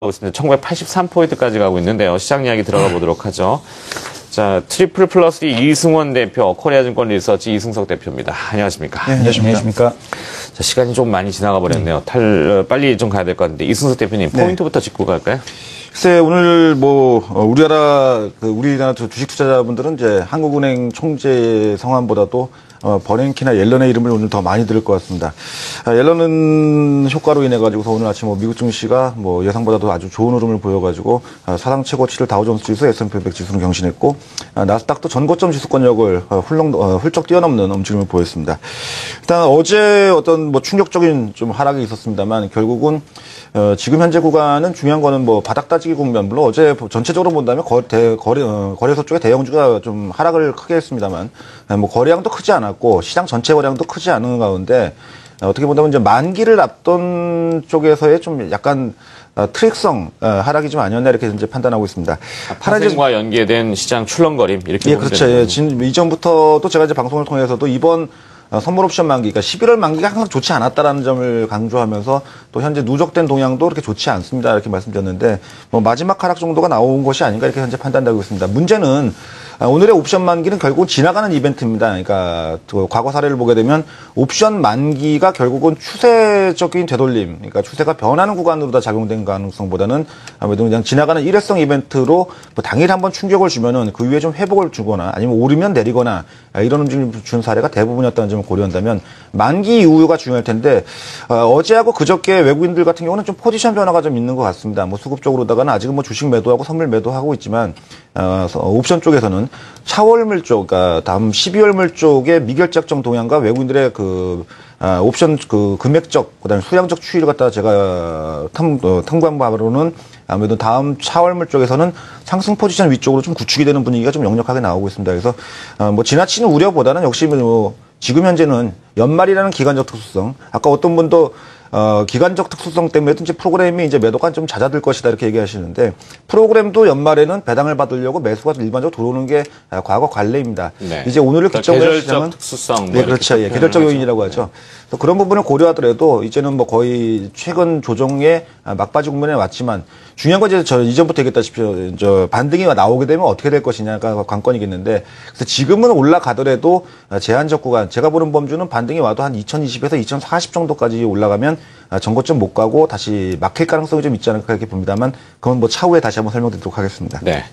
있습니다. 1983포인트까지 가고 있는데요. 시장 이야기 들어가 보도록 하죠. 자, 트리플 플러스 이승원 대표, 코리아증권 리서치 이승석 대표입니다. 안녕하십니까? 네, 안녕하십니까? 자, 시간이 좀 많이 지나가 버렸네요. 빨리 좀 가야 될 것 같은데, 이승석 대표님, 포인트부터 짚고 갈까요? 글쎄, 오늘 우리나라 주식 투자자분들은 이제 한국은행 총재 성함보다도 버냉키나 옐런의 이름을 오늘 더 많이 들을 것 같습니다. 옐런은 효과로 인해 가지고서 오늘 아침 미국 증시가 예상보다도 아주 좋은 흐름을 보여가지고 사상 최고치를 다우존스 지수, S&P 500 지수는 경신했고 나스닥도 전고점 지수권역을 훌쩍 뛰어넘는 움직임을 보였습니다. 일단 어제 어떤 충격적인 좀 하락이 있었습니다만 결국은 지금 현재 구간은 중요한 거는 바닥 따지기 국면, 물론 어제 전체적으로 본다면 거래소 쪽에 대형주가 좀 하락을 크게 했습니다만, 거래량도 크지 않았고, 시장 전체 거래량도 크지 않은 가운데, 어떻게 본다면 이제 만기를 앞둔 쪽에서의 좀 약간 트릭성 하락이 좀 아니었나 이렇게 이제 판단하고 있습니다. 파생과 연계된 시장 출렁거림 이렇게 보면 그렇죠. 이전부터도 제가 이제 방송을 통해서도 이번 선물 옵션 만기, 그러니까 11월 만기가 항상 좋지 않았다라는 점을 강조하면서 또 현재 누적된 동향도 그렇게 좋지 않습니다. 이렇게 말씀드렸는데 마지막 하락 정도가 나온 것이 아닌가 이렇게 현재 판단되고 있습니다. 문제는 오늘의 옵션 만기는 결국은 지나가는 이벤트입니다. 그러니까 과거 사례를 보게 되면 옵션 만기가 결국은 추세적인 되돌림, 그러니까 추세가 변하는 구간으로 다 작용된 가능성보다는 아무래도 그냥 지나가는 일회성 이벤트로 당일 한번 충격을 주면은 그 위에 좀 회복을 주거나 아니면 오르면 내리거나 이런 움직임을 준 사례가 대부분이었다는 점을 고려한다면 만기 이후가 중요할 텐데 어제하고 그저께 외국인들 같은 경우는 좀 포지션 변화가 좀 있는 것 같습니다. 수급적으로다가는 아직은 주식 매도하고 선물 매도하고 있지만 옵션 쪽에서는 차월물 쪽, 그러니까 다음 12월물 쪽의 미결정적 동향과 외국인들의 옵션 금액적, 그다음에 수량적 추이를 갖다가 제가 탐구한 바로는 아무래도 다음 차월물 쪽에서는 상승 포지션 위쪽으로 좀 구축이 되는 분위기가 좀 역력하게 나오고 있습니다. 그래서 지나치는 우려보다는 역시 지금 현재는 연말이라는 기간적 특수성, 아까 어떤 분도 기간적 특수성 때문에 이제 프로그램이 이제 매도가 좀 잦아들 것이다 이렇게 얘기하시는데 프로그램도 연말에는 배당을 받으려고 매수가 일반적으로 들어오는 게 과거 관례입니다. 네. 이제 오늘을 기점으로 계절적 시장은 특수성, 네, 그렇죠. 예, 계절적 요인이라고 하죠. 그래서 그런 부분을 고려하더라도 이제는 거의 최근 조정의 막바지 국면에 왔지만 중요한 건 이제 이전부터 얘기했다시피 반등이 나오게 되면 어떻게 될 것이냐가 관건이겠는데 그래서 지금은 올라가더라도 제한적 구간 제가 보는 범주는 반등이 와도 한 2020에서 2040 정도까지 올라가면 전고점 못 가고 다시 막힐 가능성이 좀 있지 않을까 이렇게 봅니다만 그건 차후에 다시 한번 설명드리도록 하겠습니다. 네.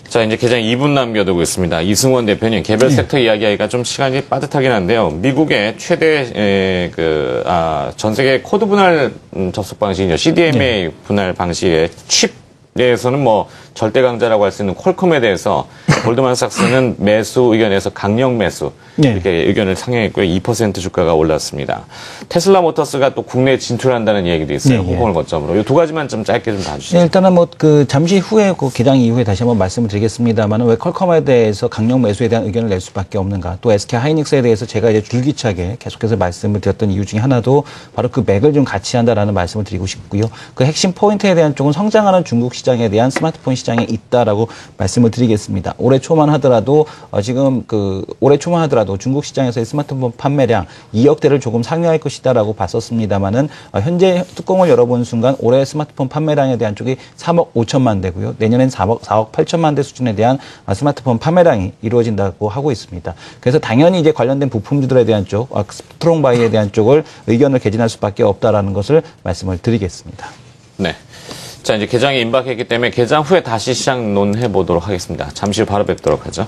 자, 이제 개장 2분 남겨두고 있습니다. 이승원 대표님, 개별 섹터 이야기하기가 좀 시간이 빠듯하긴 한데요. 미국의 최대, 전 세계 코드 분할 접속 방식이죠. CDMA 분할 방식의 칩에서는 절대 강자라고 할 수 있는 퀄컴에 대해서 골드만삭스는 매수 의견에서 강력 매수 이렇게 의견을 상향했고요. 2% 주가가 올랐습니다. 테슬라 모터스가 또 국내에 진출한다는 얘기도 있어요. 홍콩을 거점으로. 이 두 가지만 좀 짧게 좀 봐주시죠. 네, 일단은 잠시 후에 개장 이후에 다시 한번 말씀을 드리겠습니다만 왜 퀄컴에 대해서 강력 매수에 대한 의견을 낼 수밖에 없는가. 또 SK 하이닉스에 대해서 제가 이제 줄기차게 계속해서 말씀을 드렸던 이유 중에 하나도 바로 그 맥을 좀 같이 한다라는 말씀을 드리고 싶고요. 그 핵심 포인트에 대한 쪽은 성장하는 중국 시장에 대한 스마트폰 시장에 있다라고 말씀을 드리겠습니다. 올해 초만 하더라도 중국 시장에서의 스마트폰 판매량 2억 대를 조금 상회할 것이다라고 봤었습니다만은 현재 뚜껑을 열어본 순간 올해 스마트폰 판매량에 대한 쪽이 3억 5천만 대고요. 내년엔 4억 8천만 대 수준에 대한 스마트폰 판매량이 이루어진다고 하고 있습니다. 그래서 당연히 이제 관련된 부품주들에 대한 쪽, 스트롱 바이에 대한 쪽을 의견을 개진할 수밖에 없다라는 것을 말씀을 드리겠습니다. 네. 자, 이제 개장이 임박했기 때문에 개장 후에 다시 시장 논해 보도록 하겠습니다. 잠시 후 바로 뵙도록 하죠.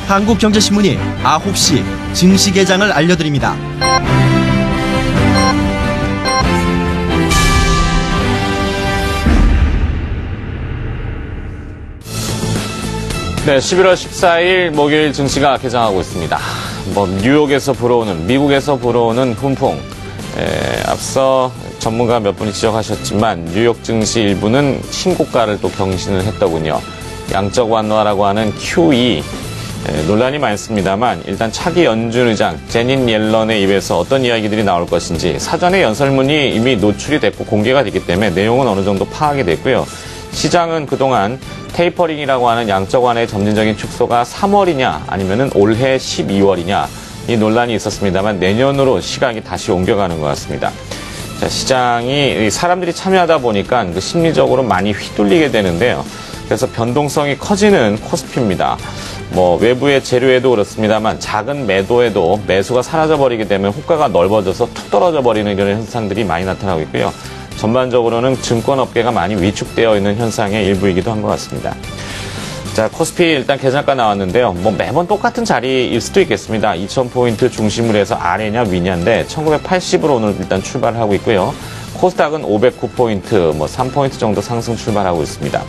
한국경제신문이 9시 증시 개장을 알려드립니다. 네, 11월 14일 목요일 증시가 개장하고 있습니다. 뉴욕에서 불어오는, 미국에서 불어오는 훈풍. 앞서 전문가 몇 분이 지적하셨지만 뉴욕 증시 일부는 신고가를 또 경신을 했더군요. 양적 완화라고 하는 QE. 논란이 많습니다만 일단 차기 연준 의장 제닛 옐런의 입에서 어떤 이야기들이 나올 것인지 사전에 연설문이 이미 노출이 됐고 공개가 됐기 때문에 내용은 어느 정도 파악이 됐고요. 시장은 그동안 테이퍼링이라고 하는 양적 완화의 점진적인 축소가 3월이냐 아니면은 올해 12월이냐 이 논란이 있었습니다만 내년으로 시각이 다시 옮겨가는 것 같습니다. 자, 시장이 사람들이 참여하다 보니까 그 심리적으로 많이 휘둘리게 되는데요. 그래서 변동성이 커지는 코스피입니다. 뭐 외부의 재료에도 그렇습니다만 작은 매도에도 매수가 사라져버리게 되면 호가가 넓어져서 툭 떨어져 버리는 이런 현상들이 많이 나타나고 있고요. 전반적으로는 증권업계가 많이 위축되어 있는 현상의 일부이기도 한 것 같습니다. 자, 코스피 일단 계산가 나왔는데요. 뭐 매번 똑같은 자리일 수도 있겠습니다. 2000포인트 중심으로 해서 아래냐 위냐인데 1980으로 오늘 일단 출발을 하고 있고요. 코스닥은 509포인트, 뭐 3포인트 정도 상승 출발하고 있습니다.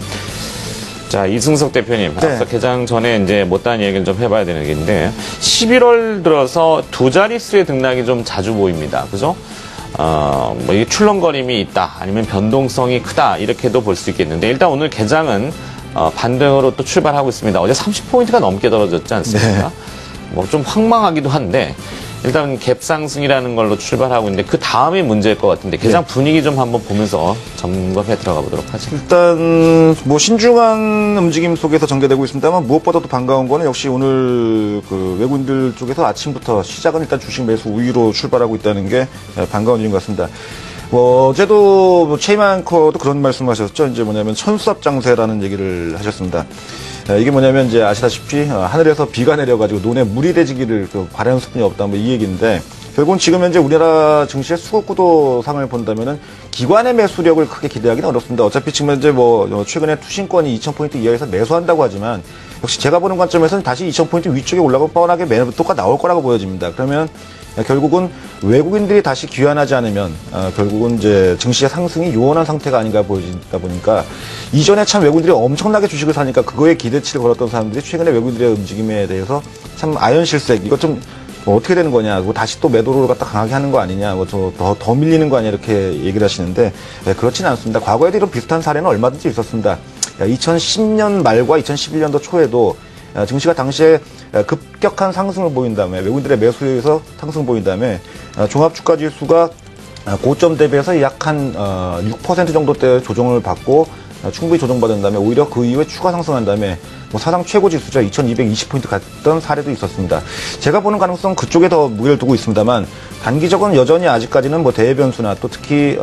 자, 이승석 대표님, 네. 앞서 개장 전에 이제 못다한 얘기를 좀 해봐야 되는 게 11월 들어서 두 자릿수의 등락이 좀 자주 보입니다. 그죠? 뭐 이게 출렁거림이 있다, 아니면 변동성이 크다, 이렇게도 볼 수 있겠는데, 일단 오늘 개장은 반등으로 또 출발하고 있습니다. 어제 30포인트가 넘게 떨어졌지 않습니까? 뭐 좀 황망하기도 한데, 일단 갭 상승이라는 걸로 출발하고 있는데, 그 다음이 문제일 것 같은데, 개장 분위기 좀 한번 보면서 점검해 들어가 보도록 하죠. 일단 뭐 신중한 움직임 속에서 전개되고 있습니다만 무엇보다도 반가운 거는 역시 오늘 그 외국인들 쪽에서 아침부터 시작은 일단 주식 매수 우위로 출발하고 있다는 게 반가운 일인 것 같습니다. 어제도 뭐 체이만 커도 그런 말씀하셨죠. 이제 뭐냐면 천수압 장세라는 얘기를 하셨습니다. 이게 뭐냐면 이제 아시다시피 하늘에서 비가 내려가지고 논에 물이 대지기를 바라는 수준이 없다 뭐 이 얘기인데, 결국은 지금 현재 우리나라 증시의 수급구도상을 본다면은 기관의 매수력을 크게 기대하기는 어렵습니다. 어차피 지금 현재 뭐 최근에 투신권이 2000포인트 이하에서 매수한다고 하지만, 역시 제가 보는 관점에서는 다시 2000포인트 위쪽에 올라가면 뻔하게 매도가 나올 거라고 보여집니다. 그러면 결국은 외국인들이 다시 귀환하지 않으면 결국은 이제 증시의 상승이 요원한 상태가 아닌가 보이다 보니까, 이전에 참 외국인들이 엄청나게 주식을 사니까 그거에 기대치를 걸었던 사람들이 최근에 외국인들의 움직임에 대해서 참 아연실색, 이것 좀 뭐 어떻게 되는 거냐, 뭐 다시 또 매도를 갖다 강하게 하는 거 아니냐, 뭐 더 밀리는 거 아니냐, 이렇게 얘기를 하시는데, 그렇지는 않습니다. 과거에도 이런 비슷한 사례는 얼마든지 있었습니다. 2010년 말과 2011년도 초에도 증시가 당시에 급격한 상승을 보인 다음에, 외국인들의 매수에서 상승 보인 다음에 종합주가지수가 고점 대비해서 약 한 6% 정도대 조정을 받고 충분히 조정받은 다음에 오히려 그 이후에 추가 상승한 다음에 뭐 사상 최고 지수죠. 2220포인트 갔던 사례도 있었습니다. 제가 보는 가능성은 그쪽에 더 무게를 두고 있습니다만, 단기적으로는 여전히 아직까지는 뭐 대외 변수나 또 특히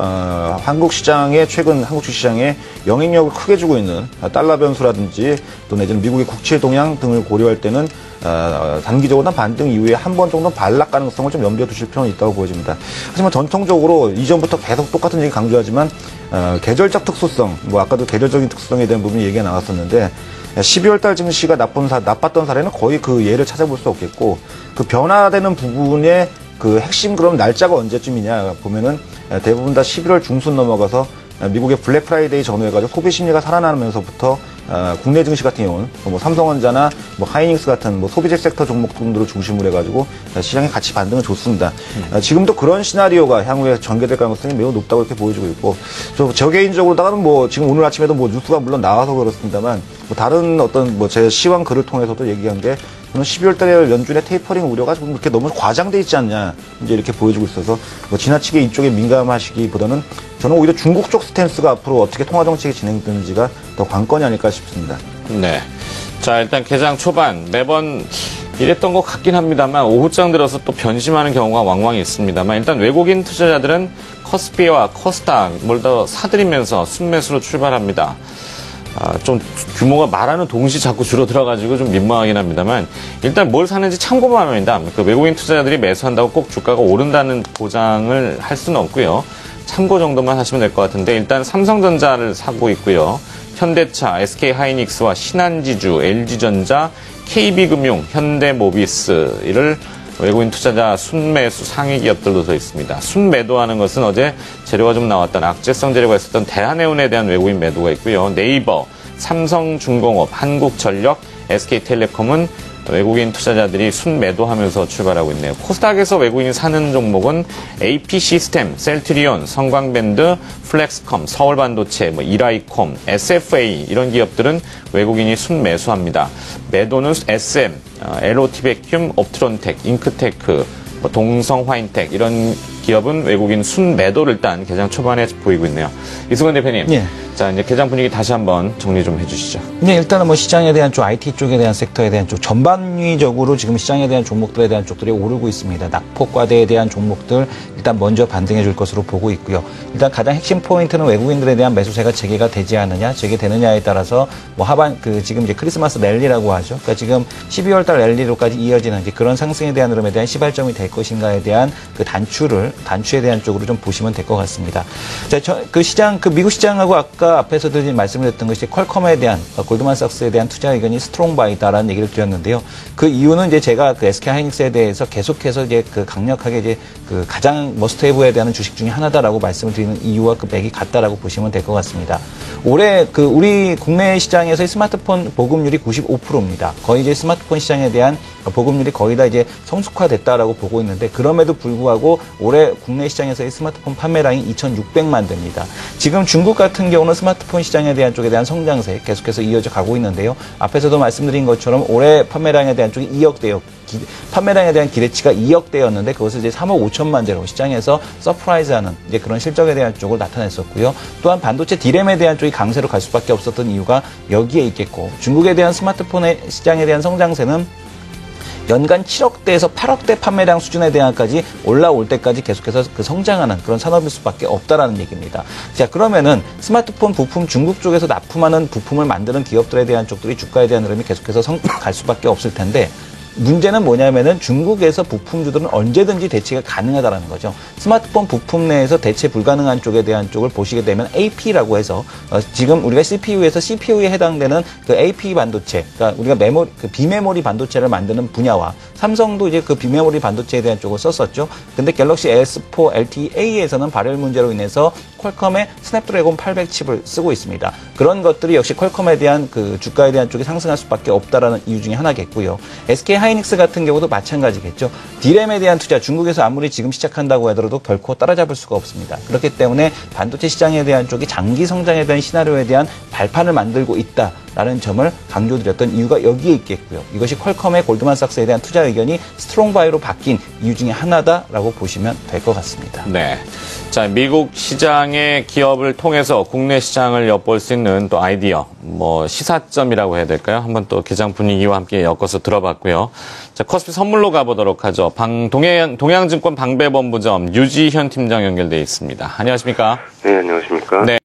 한국 시장의 최근 한국 주시장에 영향력을 크게 주고 있는 달러 변수라든지 또 내지는 미국의 국채 동향 등을 고려할 때는 단기적으로는 반등 이후에 한 번 정도 반락 가능성을 좀 염두에 두실 필요는 있다고 보여집니다. 하지만 전통적으로 이전부터 계속 똑같은 얘기 강조하지만 계절적 특수성, 뭐 아까도 계절적인 특수성에 대한 부분이 얘기가 나왔었는데, 12월 달 증시가 나빴던 사례는 거의 그 예를 찾아볼 수 없겠고, 그 변화되는 부분의 그 핵심 그럼 날짜가 언제쯤이냐 보면은 대부분 다 11월 중순 넘어가서 미국의 블랙 프라이데이 전후해가지고 소비 심리가 살아나면서부터 국내 증시 같은 경우는 뭐 삼성전자나 뭐 하이닉스 같은 뭐 소비재 섹터 종목들을 중심으로 해가지고 시장에 같이 반등을 줬습니다. 지금도 그런 시나리오가 향후에 전개될 가능성이 매우 높다고 이렇게 보여지고 있고, 저 개인적으로다가는 뭐 지금 오늘 아침에도 뭐 뉴스가 물론 나와서 그렇습니다만, 뭐 다른 어떤 뭐 제 시황 글을 통해서도 얘기한 게, 저는 12월 달에 연준의 테이퍼링 우려가 좀 그렇게 너무 과장돼 있지 않냐, 이제 이렇게 보여지고 있어서 뭐 지나치게 이쪽에 민감하시기보다는 저는 오히려 중국 쪽 스탠스가 앞으로 어떻게 통화 정책이 진행되는지가 더 관건이 아닐까 싶습니다. 네. 자, 일단 개장 초반 매번 이랬던 것 같긴 합니다만, 오후장 들어서 또 변심하는 경우가 왕왕 있습니다만, 일단 외국인 투자자들은 코스피와 코스닥 뭘 더 사들이면서 순매수로 출발합니다. 좀 규모가 말하는 동시 자꾸 줄어들어가지고 좀 민망하긴 합니다만, 일단 뭘 사는지 참고만 합니다. 그 외국인 투자자들이 매수한다고 꼭 주가가 오른다는 보장을 할 수는 없고요. 참고 정도만 하시면 될 것 같은데, 일단 삼성전자를 사고 있고요. 현대차, SK하이닉스와 신한지주, LG전자, KB금융, 현대모비스, 외국인 투자자 순매수 상위 기업들도 더 있습니다. 순매도하는 것은 어제 재료가 좀 나왔던 악재성 재료가 있었던 대한해운에 대한 외국인 매도가 있고요. 네이버, 삼성중공업, 한국전력, SK텔레콤은 외국인 투자자들이 순매도하면서 출발하고 있네요. 코스닥에서 외국인이 사는 종목은 AP시스템, 셀트리온, 성광밴드, 플렉스컴, 서울반도체, 뭐 이라이콤, SFA 이런 기업들은 외국인이 순매수합니다. 매도는 SM, LOT베큐um, 옵트론텍, 잉크테크, 동성화인텍 이런 기업은 외국인 순매도를 일단 개장 초반에 보이고 있네요. 이승원 대표님, 예. 자, 이제 개장 분위기 다시 한번 정리 좀 해주시죠. 네, 일단은 뭐 시장에 대한 쪽, IT 쪽에 대한 섹터에 대한 쪽, 전반위적으로 지금 시장에 대한 종목들에 대한 쪽들이 오르고 있습니다. 낙폭과대에 대한 종목들 일단 먼저 반등해 줄 것으로 보고 있고요. 일단 가장 핵심 포인트는 외국인들에 대한 매수세가 재개가 되지 않느냐, 재개되느냐에 따라서 뭐 지금 이제 크리스마스 랠리라고 하죠. 그러니까 지금 12월 달 랠리로까지 이어지는 이제 그런 상승에 대한 흐름에 대한 시발점이 될 것인가에 대한 그 단추에 대한 쪽으로 좀 보시면 될 것 같습니다. 자, 미국 시장하고 아까 앞에서도 말씀을 드렸던 것이 퀄컴에 대한 골드만삭스에 대한 투자 의견이 스트롱 바이다라는 얘기를 드렸는데요. 그 이유는 이제 제가 그 SK 하이닉스에 대해서 계속해서 이제 그 강력하게 이제 그 가장 머스트헤브에 대한 주식 중에 하나다라고 말씀을 드리는 이유와 그 맥이 같다라고 보시면 될 것 같습니다. 올해 그 우리 국내 시장에서의 스마트폰 보급률이 95%입니다. 거의 이제 스마트폰 시장에 대한 보급률이 거의 다 이제 성숙화됐다라고 보고 있는데 그럼에도 불구하고 올해 국내 시장에서의 스마트폰 판매량이 2,600만 대입니다. 지금 중국 같은 경우는 스마트폰 시장에 대한 쪽에 대한 성장세 계속해서 이어져 가고 있는데요. 앞에서도 말씀드린 것처럼 올해 판매량에 대한 쪽이 2억대였고 판매량에 대한 기대치가 2억대였는데 그것을 이제 3억 5천만 대로 시장에서 서프라이즈하는 이제 그런 실적에 대한 쪽을 나타냈었고요. 또한 반도체 D램에 대한 쪽이 강세로 갈 수밖에 없었던 이유가 여기에 있겠고 중국에 대한 스마트폰의 시장에 대한 성장세는 연간 7억대에서 8억대 판매량 수준에 대한까지 올라올 때까지 계속해서 그 성장하는 그런 산업일 수밖에 없다라는 얘기입니다. 자, 그러면은 스마트폰 부품 중국 쪽에서 납품하는 부품을 만드는 기업들에 대한 쪽들이 주가에 대한 흐름이 계속해서 갈 수밖에 없을 텐데 문제는 뭐냐면은 중국에서 부품주들은 언제든지 대체가 가능하다는 거죠. 스마트폰 부품 내에서 대체 불가능한 쪽에 대한 쪽을 보시게 되면 AP라고 해서 지금 우리가 CPU에서 CPU에 해당되는 그 AP 반도체, 그러니까 우리가 비메모리 반도체를 만드는 분야와 삼성도 이제 그 비메모리 반도체에 대한 쪽을 썼었죠. 근데 갤럭시 S4 LTA에서는 발열 문제로 인해서 퀄컴의 스냅드래곤 800 칩을 쓰고 있습니다. 그런 것들이 역시 퀄컴에 대한 그 주가에 대한 쪽이 상승할 수밖에 없다라는 이유 중에 하나겠고요. SK 하이닉스 같은 경우도 마찬가지겠죠. D램에 대한 투자 중국에서 아무리 지금 시작한다고 하더라도 결코 따라잡을 수가 없습니다. 그렇기 때문에 반도체 시장에 대한 쪽이 장기 성장에 대한 시나리오에 대한 발판을 만들고 있다라는 점을 강조드렸던 이유가 여기에 있겠고요. 이것이 퀄컴의 골드만삭스에 대한 투자 의견이 스트롱 바이로 바뀐 이유 중에 하나다라고 보시면 될 것 같습니다. 네. 자, 미국 시장의 기업을 통해서 국내 시장을 엿볼 수 있는 또 아이디어, 뭐 시사점이라고 해야 될까요? 한번 또 개장 분위기와 함께 엮어서 들어봤고요. 자, 코스피 선물로 가보도록 하죠. 동양증권 방배본부점 유지현 팀장 연결돼 있습니다. 안녕하십니까? 네, 안녕하십니까? 네.